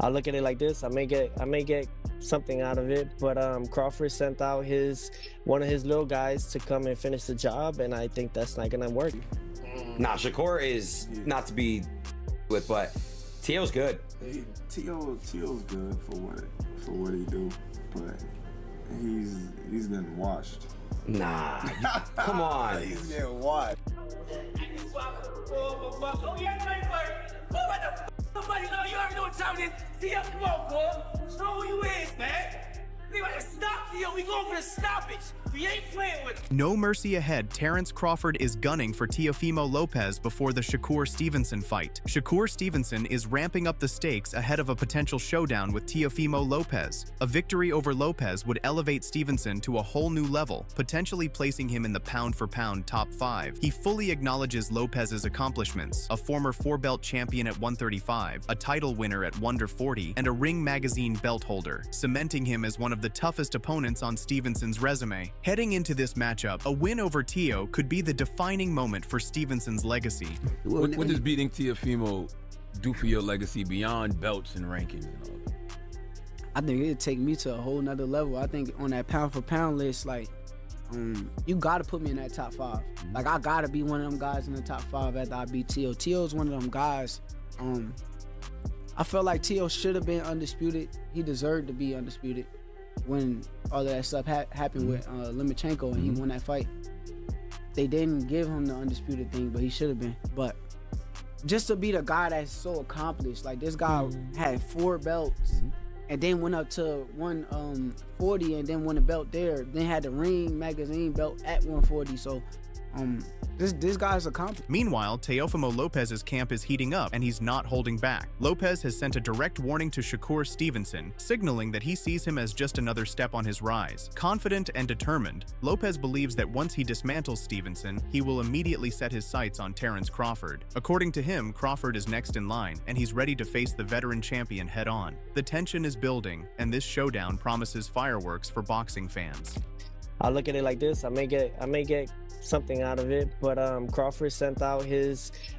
I look at it like this. I may get something out of it, but Crawford sent out one of his little guys to come and finish the job, and I think that's not gonna work. Nah, Shakur is not to be with, but Teo's good. Teo's good for what he do, but he's been washed. Nah, come on. He's getting washed. Somebody know you already know what time it is. Teo, come on, boy. Show who you is, man. We gotta stop, Teo. We going for the stoppage. We ain't playing with him. No mercy ahead, Terence Crawford is gunning for Teofimo Lopez before the Shakur Stevenson fight. Shakur Stevenson is ramping up the stakes ahead of a potential showdown with Teofimo Lopez. A victory over Lopez would elevate Stevenson to a whole new level, potentially placing him in the pound-for-pound top 5. He fully acknowledges Lopez's accomplishments, a former 4-belt champion at 135, a title winner at Wonder 40, and a Ring Magazine belt holder, cementing him as one of the toughest opponents on Stevenson's resume. Heading into this matchup, a win over Teo could be the defining moment for Stevenson's legacy. What does beating Teofimo do for your legacy beyond belts and rankings and all that? I think it'd take me to a whole nother level. I think on that pound for pound list, like, you gotta put me in that top 5. Like, I gotta be one of them guys in the top 5 after I beat Teo. Teo's one of them guys. I felt like Teo should have been undisputed. He deserved to be undisputed when all of that stuff happened with Lomachenko and he won that fight. They didn't give him the undisputed thing, but he should have been. But just to be the guy that's so accomplished, like this guy had 4 belts and then went up to 140 and then won a belt there, then had the Ring Magazine belt at 140. So this guy's accomplished. Meanwhile, Teofimo Lopez's camp is heating up, and he's not holding back. Lopez has sent a direct warning to Shakur Stevenson, signaling that he sees him as just another step on his rise. Confident and determined, Lopez believes that once he dismantles Stevenson, he will immediately set his sights on Terence Crawford. According to him, Crawford is next in line, and he's ready to face the veteran champion head-on. The tension is building, and this showdown promises fireworks for boxing fans. I look at it like this. I may get something out of it, but Crawford sent out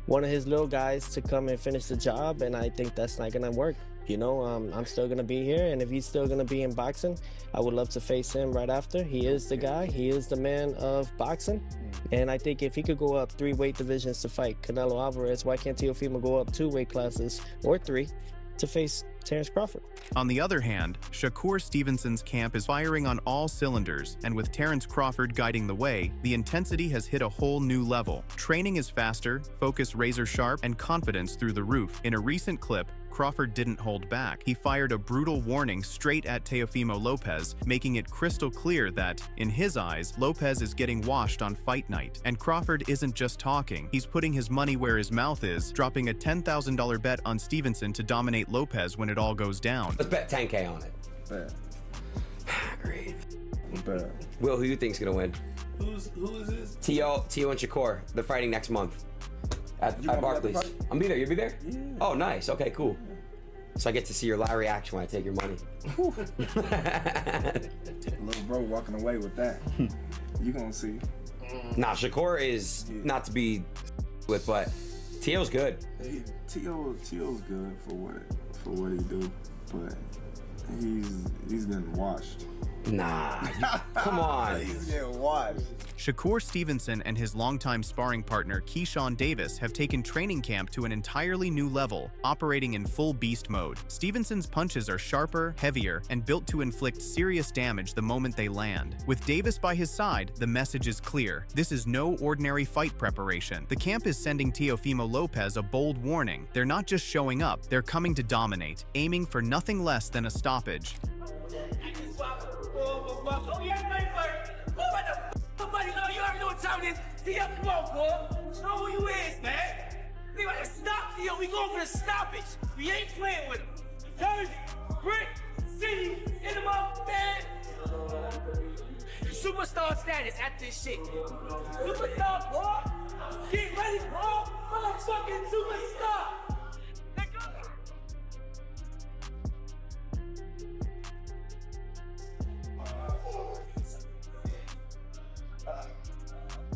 one of his little guys to come and finish the job, and I think that's not gonna work. You know, I'm still gonna be here, and if he's still gonna be in boxing, I would love to face him right after. He is the guy. He is the man of boxing, and I think if he could go up 3 weight divisions to fight Canelo Alvarez, why can't Teofimo go up 2 weight classes or 3 to face Terence Crawford? On the other hand, Shakur Stevenson's camp is firing on all cylinders, and with Terence Crawford guiding the way, the intensity has hit a whole new level. Training is faster, focus razor sharp, and confidence through the roof. In a recent clip, Crawford didn't hold back. He fired a brutal warning straight at Teofimo Lopez, making it crystal clear that, in his eyes, Lopez is getting washed on fight night. And Crawford isn't just talking, he's putting his money where his mouth is, dropping a $10,000 bet on Stevenson to dominate Lopez when it all goes down. Let's bet 10K on it. Bet. Great. Bet. Will, who do you think's gonna win? Who is this? Teo and Shakur. They're fighting next month at Barclays. I'm be there. You'll be there? Yeah. Oh, nice. Okay, cool. So I get to see your live reaction when I take your money. Little bro walking away with that. You gonna see. Nah, Shakur is not to be with, but Teo's good. Teo's good for what he do, but he's been washed. Nah, come on. He's getting washed. Shakur Stevenson and his longtime sparring partner Keyshawn Davis have taken training camp to an entirely new level, operating in full beast mode. Stevenson's punches are sharper, heavier, and built to inflict serious damage the moment they land. With Davis by his side, the message is clear. This is no ordinary fight preparation. The camp is sending Teofimo Lopez a bold warning. They're not just showing up, they're coming to dominate, aiming for nothing less than a stoppage. Somebody know you already know what time it is. Teo, come on, boy. Show who you is, man. We gotta stop, Teo. We going for the stoppage. We ain't playing with him. Jersey, Brick, City, in the mouth, man. Superstar status after this shit. Superstar, boy. Get ready, bro. Motherfucking superstar.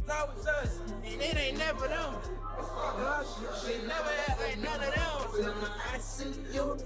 That was us, and it ain't never them. She never had like none of them. I see you.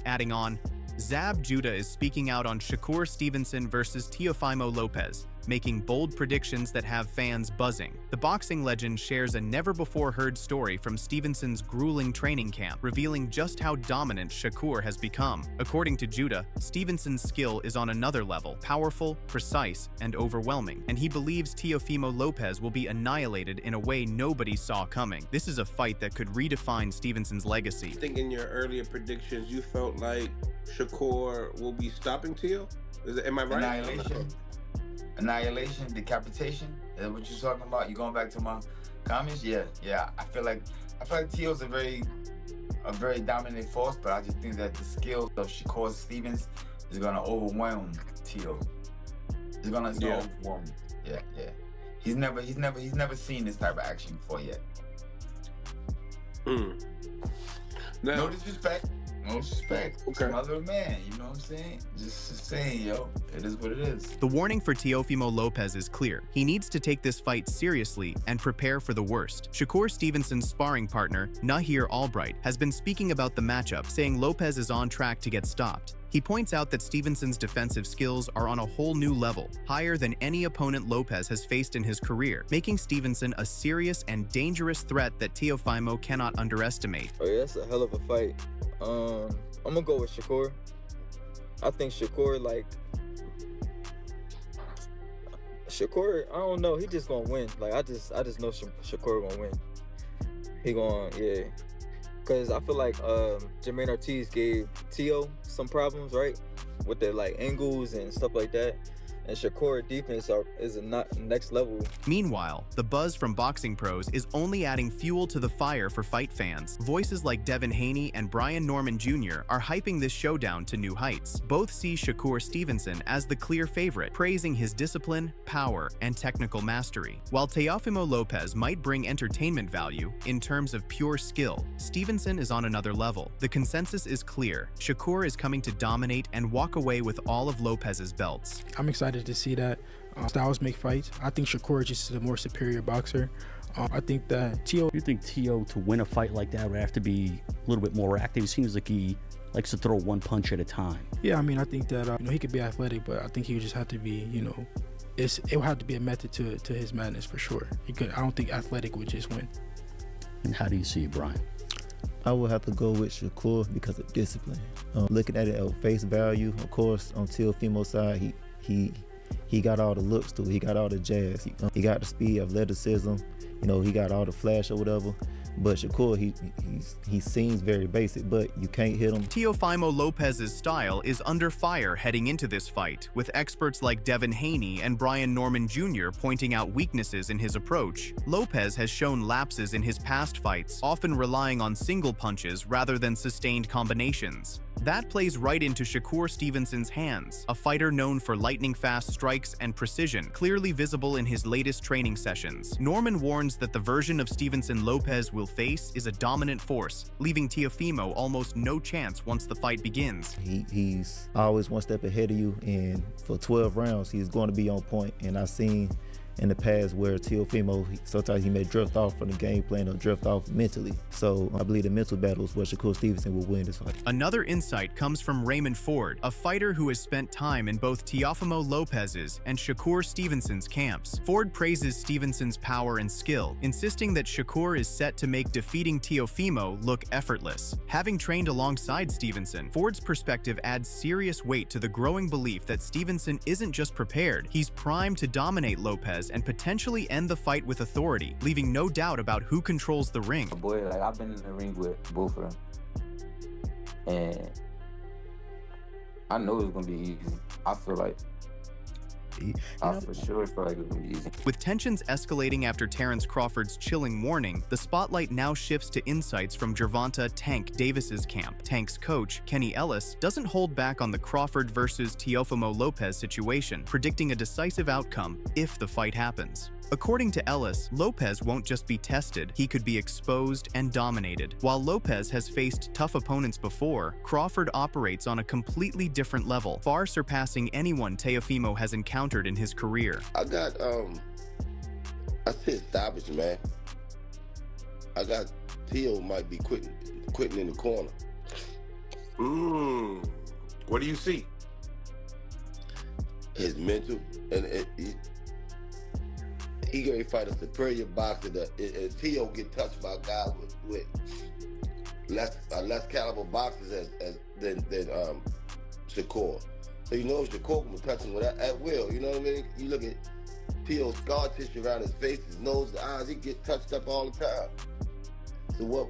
Adding on, Zab Judah is speaking out on Shakur Stevenson versus Teofimo Lopez, making bold predictions that have fans buzzing. The boxing legend shares a never-before-heard story from Stevenson's grueling training camp, revealing just how dominant Shakur has become. According to Judah, Stevenson's skill is on another level, powerful, precise, and overwhelming, and he believes Teofimo Lopez will be annihilated in a way nobody saw coming. This is a fight that could redefine Stevenson's legacy. I think in your earlier predictions, you felt like Shakur will be stopping Teo? Am I right? Annihilation, decapitation. Is that what you're talking about? You going back to my comments? Yeah. I feel like Teo's a very dominant force, but I just think that the skills of Shakur Stevens is gonna overwhelm Teo. He's gonna overwhelm. Yeah. He's never seen this type of action before yet. No disrespect. Okay. My little man, you know what I'm saying? Just saying, yo, it is what it is. The warning for Teofimo Lopez is clear. He needs to take this fight seriously and prepare for the worst. Shakur Stevenson's sparring partner, Nahir Albright, has been speaking about the matchup, saying Lopez is on track to get stopped. He points out that Stevenson's defensive skills are on a whole new level, higher than any opponent Lopez has faced in his career, making Stevenson a serious and dangerous threat that Teofimo cannot underestimate. Oh yeah, that's a hell of a fight. I'm gonna go with Shakur. I think Shakur, I don't know, he just gonna win. Like, I just know Shakur gonna win. He gonna, yeah. Cause I feel like Jermaine Ortiz gave Teo some problems, right? With their angles and stuff like that. And Shakur defense is a next level. Meanwhile, the buzz from boxing pros is only adding fuel to the fire for fight fans. Voices like Devin Haney and Brian Norman Jr. are hyping this showdown to new heights. Both see Shakur Stevenson as the clear favorite, praising his discipline, power, and technical mastery. While Teofimo Lopez might bring entertainment value in terms of pure skill, Stevenson is on another level. The consensus is clear. Shakur is coming to dominate and walk away with all of Lopez's belts. I'm excited to see that styles make fights. I think Shakur is just a more superior boxer. I think that Teo... You think Teo, to win a fight like that, would have to be a little bit more active? It seems like he likes to throw one punch at a time. Yeah, I mean, I think that he could be athletic, but I think he would just have to be, it would have to be a method to his madness for sure. I don't think athletic would just win. And how do you see it, Brian? I would have to go with Shakur because of discipline. Looking at it at face value, of course, on Teofimo's side, he got all the looks to it. He got all the jazz. He got the speed, athleticism. He got all the flash or whatever. But Shakur, he seems very basic, but you can't hit him. Teofimo Lopez's style is under fire heading into this fight, with experts like Devin Haney and Brian Norman Jr. pointing out weaknesses in his approach. Lopez has shown lapses in his past fights, often relying on single punches rather than sustained combinations. That plays right into Shakur Stevenson's hands, a fighter known for lightning-fast strikes and precision, clearly visible in his latest training sessions. Norman warns that the version of Stevenson Lopez will face is a dominant force, leaving Teofimo almost no chance once the fight begins. He's always one step ahead of you, and for 12 rounds, he's going to be on point. And I've seen in the past where Teofimo, sometimes he may drift off from the game plan or drift off mentally. So I believe the mental battle is where Shakur Stevenson will win this fight. Another insight comes from Raymond Ford, a fighter who has spent time in both Teofimo Lopez's and Shakur Stevenson's camps. Ford praises Stevenson's power and skill, insisting that Shakur is set to make defeating Teofimo look effortless. Having trained alongside Stevenson, Ford's perspective adds serious weight to the growing belief that Stevenson isn't just prepared, he's primed to dominate Lopez and potentially end the fight with authority, leaving no doubt about who controls the ring. Boy, I've been in the ring with both of them, and I know it's gonna be easy. I feel like I for sure feel like it's gonna be easy. With tensions escalating after Terence Crawford's chilling warning, the spotlight now shifts to insights from Gervonta "Tank" Davis's camp. Tank's coach, Kenny Ellis, doesn't hold back on the Crawford versus Teofimo Lopez situation, predicting a decisive outcome if the fight happens. According to Ellis, Lopez won't just be tested, he could be exposed and dominated. While Lopez has faced tough opponents before, Crawford operates on a completely different level, far surpassing anyone Teofimo has encountered in his career. I got I said stoppage, man. I got Teo might be quitting in the corner. What do you see? His mental, and he gonna fight a superior boxer. Teo get touched by a guy with less caliber boxers than Shakur. So you know Shakur can touch him at will. You know what I mean? You look at Teo's scar tissue around his face, his nose, the eyes. He get touched up all the time. So what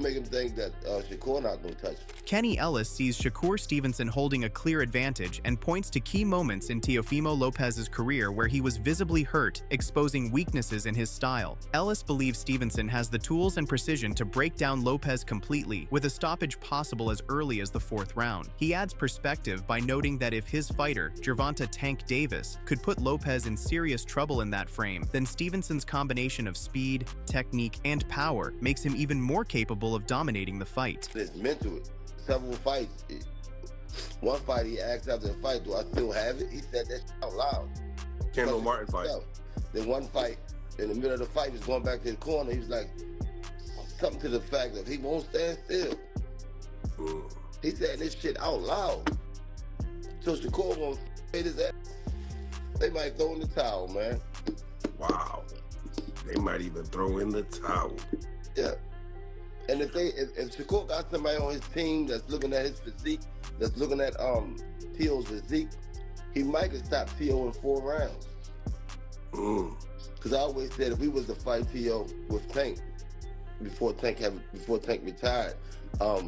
make him think that Shakur not gonna touch him? Kenny Ellis sees Shakur Stevenson holding a clear advantage and points to key moments in Teofimo Lopez's career where he was visibly hurt, exposing weaknesses in his style. Ellis believes Stevenson has the tools and precision to break down Lopez completely, with a stoppage possible as early as the 4th round. He adds perspective by noting that if his fighter, Gervonta "Tank" Davis, could put Lopez in serious trouble in that frame, then Stevenson's combination of speed, technique, and power makes him even more capable of dominating the fight. It's mental. Several fights. One fight he asked after the fight, do I still have it? He said that out loud. Kendall Martin fight. Then one fight, in the middle of the fight, he was going back to the corner. He was like, something to the fact that he won't stand still. He said this shit out loud. So Shakur gonna hit his ass. They might throw in the towel, man. Wow. They might even throw in the towel. Yeah. And if Shakur got somebody on his team that's looking at his physique, that's looking at Teo's physique, he might could stop Teo in 4 rounds. Because I always said if we was to fight Teo with Tank before Tank retired, I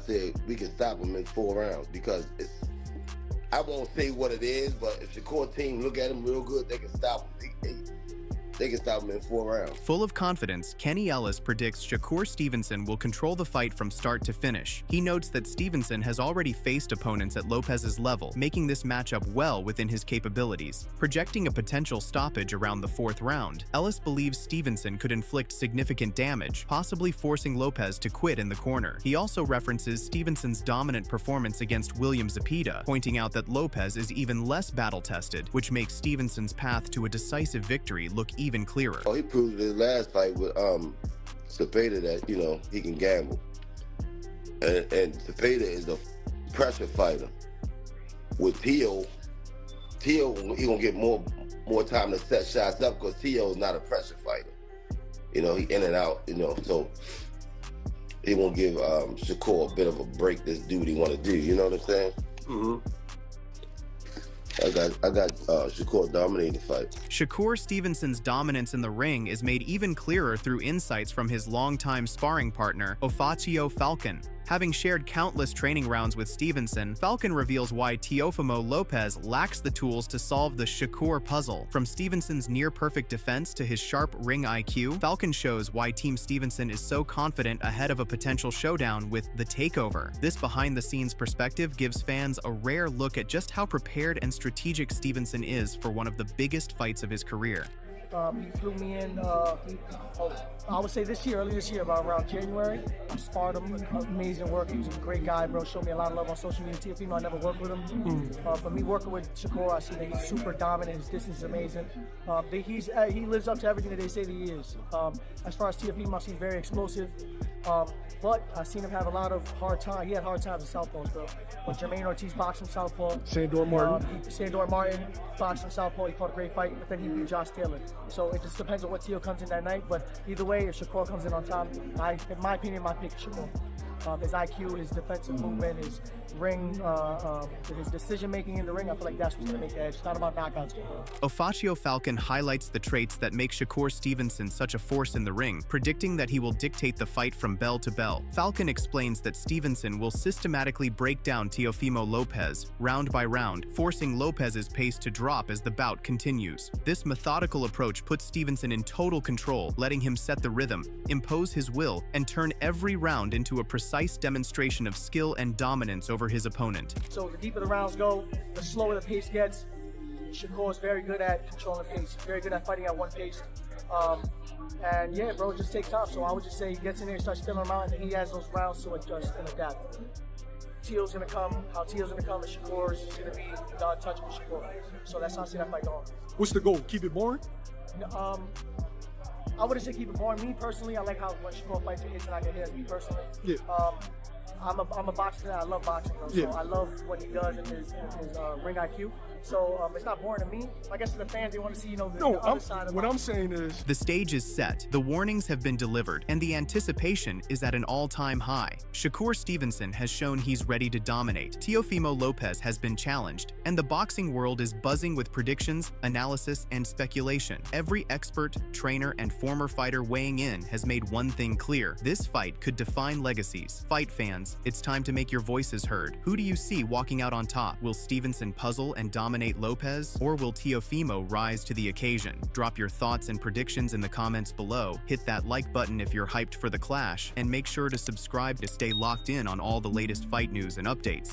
said we can stop him in 4 rounds because I won't say what it is, but if Shakur team look at him real good, they can stop him. They can stop him in 4 rounds. Full of confidence, Kenny Ellis predicts Shakur Stevenson will control the fight from start to finish. He notes that Stevenson has already faced opponents at Lopez's level, making this matchup well within his capabilities. Projecting a potential stoppage around the 4th round, Ellis believes Stevenson could inflict significant damage, possibly forcing Lopez to quit in the corner. He also references Stevenson's dominant performance against William Zepeda, pointing out that Lopez is even less battle-tested, which makes Stevenson's path to a decisive victory look even clearer. Oh, he proved in his last fight with Zepeda that, you know, he can gamble. And Zepeda is a pressure fighter. With Teo, he gonna get more time to set shots up because Teo is not a pressure fighter. You know, he in and out, you know, so he won't give Shakur a bit of a break this do what he want to do, you know what I'm saying? I got Shakur dominating the fight. Shakur Stevenson's dominance in the ring is made even clearer through insights from his longtime sparring partner, Ofacio Falcon. Having shared countless training rounds with Stevenson, Falcon reveals why Teofimo Lopez lacks the tools to solve the Shakur puzzle. From Stevenson's near-perfect defense to his sharp ring IQ, Falcon shows why Team Stevenson is so confident ahead of a potential showdown with The Takeover. This behind-the-scenes perspective gives fans a rare look at just how prepared and strategic Stevenson is for one of the biggest fights of his career. He flew me in, I would say early this year, about around January. I sparred him, amazing work. He was a great guy, bro. Showed me a lot of love on social media. Teofimo, I never worked with him. For me working with Shakur, I see that he's super dominant. His distance is amazing. He lives up to everything that they say that he is. As far as Teofimo, he's very explosive. But I've seen him have a lot of hard time. He had hard times with southpaws, bro. When Jermaine Ortiz boxed him southpaw. Sandor Martin. Sandor Martin boxed him southpaw. He fought a great fight, but then he beat Josh Taylor. So it just depends on what Teo comes in that night. But either way, if Shakur comes in on top, in my opinion, my pick is Shakur. His IQ, his defensive movement, his ring, his decision-making in the ring, I feel like that's what's going to make the edge. It's not about knockouts. Ofacio Falcon highlights the traits that make Shakur Stevenson such a force in the ring, predicting that he will dictate the fight from bell to bell. Falcon explains that Stevenson will systematically break down Teofimo Lopez, round by round, forcing Lopez's pace to drop as the bout continues. This methodical approach puts Stevenson in total control, letting him set the rhythm, impose his will, and turn every round into a precise demonstration of skill and dominance over his opponent. So the deeper the rounds go, the slower the pace gets. Shakur is very good at controlling pace, very good at fighting at one pace. And yeah, bro, it just takes time. So I would just say he gets in there, starts filling him out, and he has those rounds to adjust and adapt. Teo's gonna come, and Shakur's gonna be the untouchable Shakur. So that's how I see that fight going. What's the goal? Keep it boring? I wouldn't say keep it boring. Me personally, I like how when Shakur fights, he hits and I can hit. Me personally, Yeah. I'm a boxer. I love boxing, though. So Yeah. I love what he does in his ring IQ. So it's not boring to me. I guess to the fans, they want to see, the other side of what I'm saying is The stage is set, the warnings have been delivered, and the anticipation is at an all-time high. Shakur Stevenson has shown he's ready to dominate. Teofimo Lopez has been challenged, and the boxing world is buzzing with predictions, analysis, and speculation. Every expert, trainer, and former fighter weighing in has made one thing clear. This fight could define legacies. Fight fans, it's time to make your voices heard. Who do you see walking out on top? Will Stevenson puzzle and dominate Lopez, or will Teofimo rise to the occasion? Drop your thoughts and predictions in the comments below, hit that like button if you're hyped for the clash, and make sure to subscribe to stay locked in on all the latest fight news and updates.